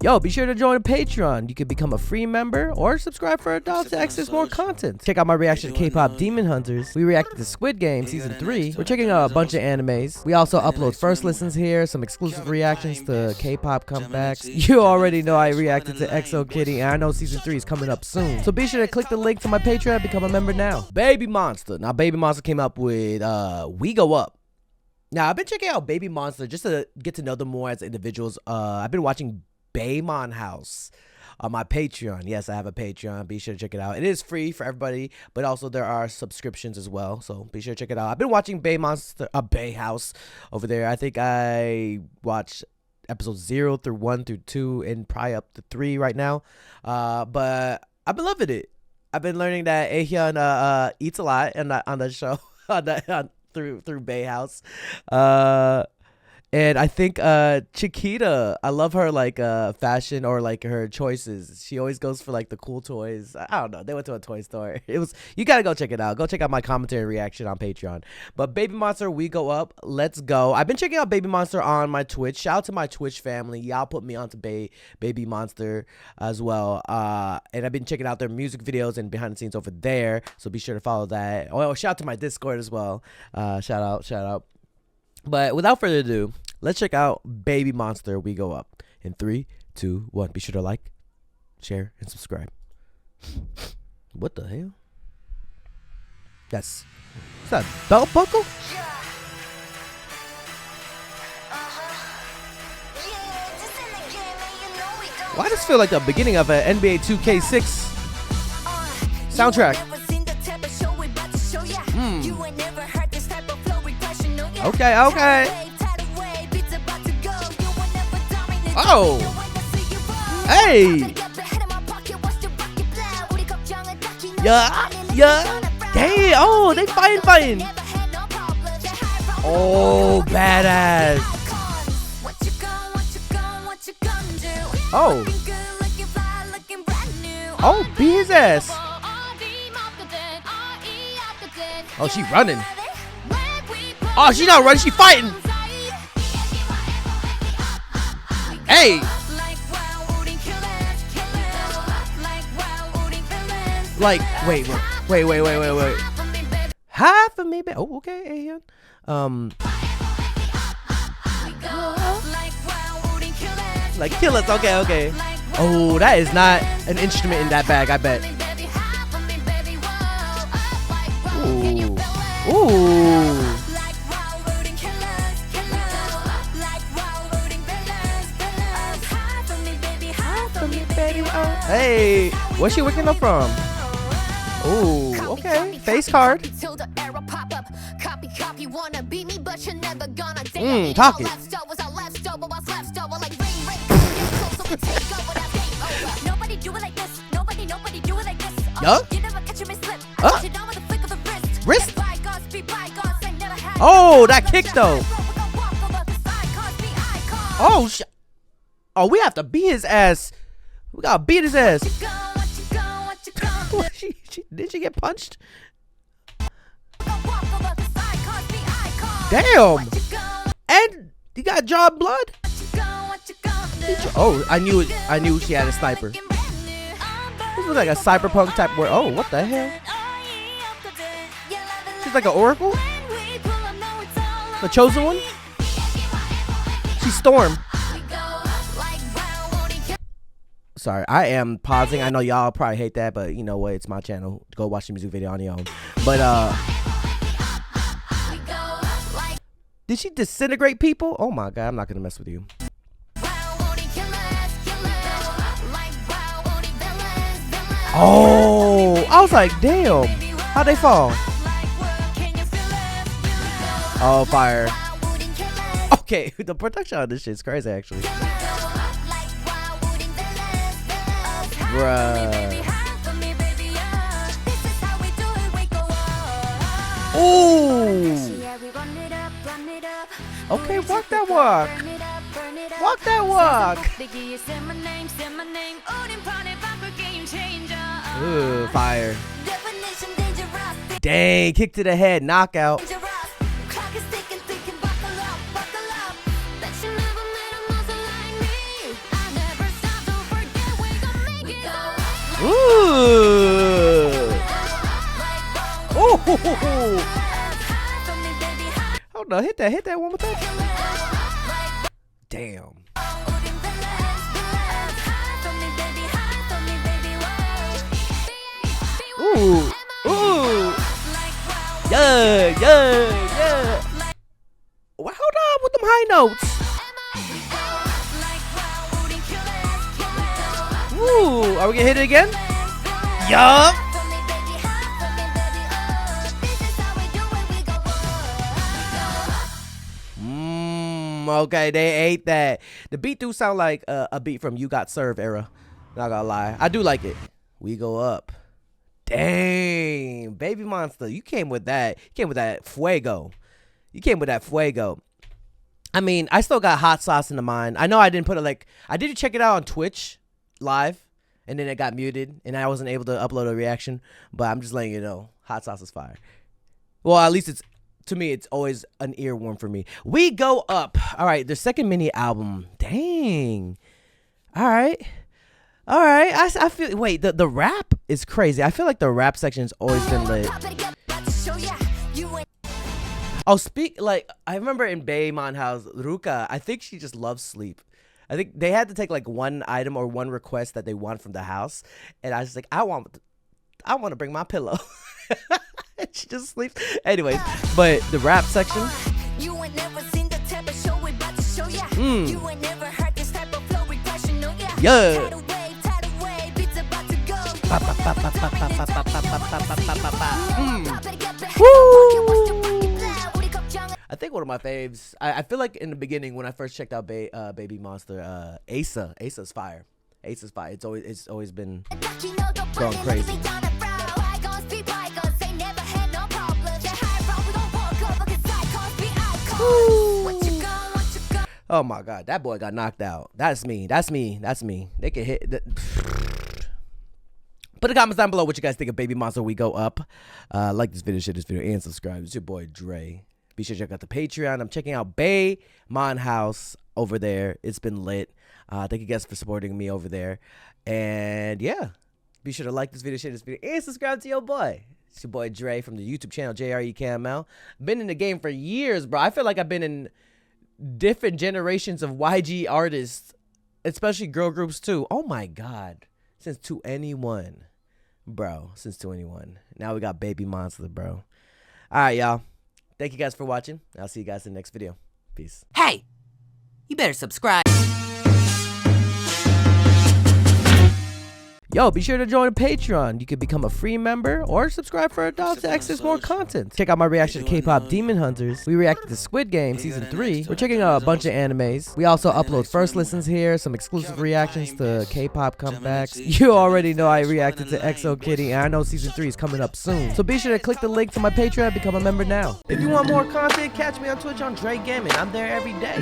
Yo, be sure to join Patreon. You can become a free member or subscribe for adults to access more content. Check out my reaction to K-pop Demon Hunters. We reacted to Squid Game Season 3. We're checking out a bunch of animes. We also upload first listens here, some exclusive reactions to K-pop comebacks. You already know I reacted to EXO Kitty, and I know Season 3 is coming up soon. So be sure to click the link to my Patreon and become a member now. BABYMONSTER. Now, BABYMONSTER came up with We Go Up. Now, I've been checking out BABYMONSTER just to get to know them more as individuals. I've been watching Baymon House on my Patreon. Yes, I have a Patreon. Be sure to check it out. It is free for everybody, but also there are subscriptions as well. So be sure to check it out. I've been watching Bay House over there. I think I watched episodes 0 through 1 through 2 and probably up to 3 right now. But I've been loving it. I've been learning that Ahyun eats a lot on the show through Bay House. And I think Chiquita, I love her like fashion or like her choices. She always goes for like the cool toys. I don't know. They went to a toy store. You gotta go check it out. Go check out my commentary reaction on Patreon. But BABYMONSTER, We Go Up. Let's go. I've been checking out BABYMONSTER on my Twitch. Shout out to my Twitch family. Y'all put me onto BABYMONSTER as well. And I've been checking out their music videos and behind the scenes over there. So be sure to follow that. Oh, shout out to my Discord as well. Shout out. But without further ado, let's check out BABYMONSTER, We Go Up. In 3, 2, 1. Be sure to like, share, and subscribe. What the hell? Is that a belt buckle? Why does this feel like the beginning of an NBA 2K6 soundtrack? Okay. Oh. Hey. Yeah. Hey. Oh, they fighting. Oh, badass. Oh, beat his ass. Oh, she running. Oh, she's not running, she fighting. Hey. Like, wait. Half of me, oh, okay, like kill us, okay. Oh, that is not an instrument in that bag, I bet. Ooh. Hey, where's she waking up from? Ooh, okay. Face card. Talk it. Wrist? Oh, that kick though. Oh, oh, we have to beat his ass. We gotta beat his ass. Did she get punched? Damn. And you got drawn blood. Oh, I knew she had a sniper. This looks like a cyberpunk type word. Oh, what the hell? She's like an oracle? The chosen one? She's Storm. Sorry, I am pausing. I know y'all probably hate that, but you know what? It's my channel. Go watch the music video on your own. But did she disintegrate people? Oh my god, I'm not gonna mess with you. Oh, I was like, damn. How'd they fall? Oh, fire. Okay, the production on this shit is crazy, actually. Bruh. Ooh. Okay, walk that walk. Walk that walk. Ooh, fire. Dang, kick to the head, knockout. Ooh. Oh. Hold on, hit that one more time. Damn. Ooh. Yeah. Well, hold on with them high notes. Ooh, are we gonna hit it again? Yup. Okay, they ate that. The beat do sound like a beat from You Got Served era. Not gonna lie, I do like it. We go up. Dang, Baby Monster, you came with that. You came with that fuego. I mean, I still got hot sauce in the mind. I know I didn't put it like, I did check it out on Twitch live, and then it got muted, and I wasn't able to upload a reaction. But I'm just letting you know, hot sauce is fire. Well, at least it's, to me, it's always an earworm for me. We go up. All right, the second mini album. Dang. All right. I feel, wait, the rap is crazy. I feel like the rap section's always been lit. Oh, I remember in Babymon's house, Ruka, I think she just loves sleep. I think they had to take like one item or one request that they want from the house. And I was like, I want to bring my pillow. And she just sleeps. Anyways, but the rap section. Yeah. I think one of my faves. I feel like in the beginning when I first checked out BABYMONSTER, Asa's fire. Asa's fire. It's always been going crazy. Oh my God, that boy got knocked out. That's me. They can hit. Put in the comments down below what you guys think of BABYMONSTER. We go up. Like this video, share this video, and subscribe. It's your boy Dre. Be sure to check out the Patreon. I'm checking out Baymon House over there. It's been lit. Thank you guys for supporting me over there. And yeah, be sure to like this video, share this video, and subscribe to your boy. It's your boy Dre from the YouTube channel JREKML. Been in the game for years, bro. I feel like I've been in different generations of YG artists, especially girl groups too. Oh my God. Since 2NE1. Bro, since 2NE1. Now we got BABYMONSTER, bro. All right, y'all. Thank you guys for watching. I'll see you guys in the next video. Peace. Hey, you better subscribe. Yo, be sure to join the Patreon. You can become a free member or subscribe for adults to access more content. Check out my reaction to K-pop Demon Hunters. We reacted to Squid Game Season 3. We're checking out a bunch of animes. We also upload first listens here, some exclusive reactions to K-pop comebacks. You already know I reacted to EXO Kitty, and I know Season 3 is coming up soon. So be sure to click the link to my Patreon and become a member now. If you want more content, catch me on Twitch on JREAMERS. I'm there every day.